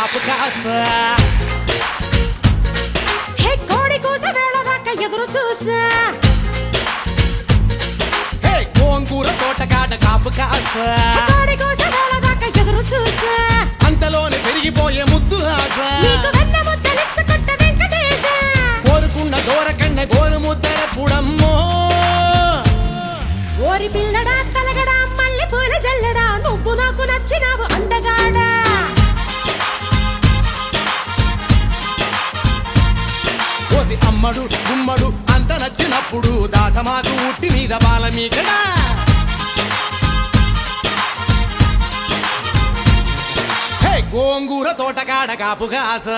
కాపు కాస హే కోడి కూస వేళ దాకా ఎదురు చూసా హే గోంగూర తోటకాడ కాపు కాస కోడి కూస వేళ దాకా ఎదురు చూసా అంతలోనే పెరిగిపోయే ముద్దు ఆశ నీకు వెన్న ముద్దలిచ్చుకుంట వెంకటేశ కోరుకున్న దూరకన్న గోరు ముద్దర పుడమ్మో ఓరి పిల్లడా తలగడా మల్లె పూల జల్లడా నువ్వు నాకు నచ్చినావు అందగాడా కోసి అమ్మడు గుమ్మడు అంత నచ్చినప్పుడు దాచమాకు ఉట్టి మీద బాల మీకడా హే గోంగూర తోటకాడ కాపు కాస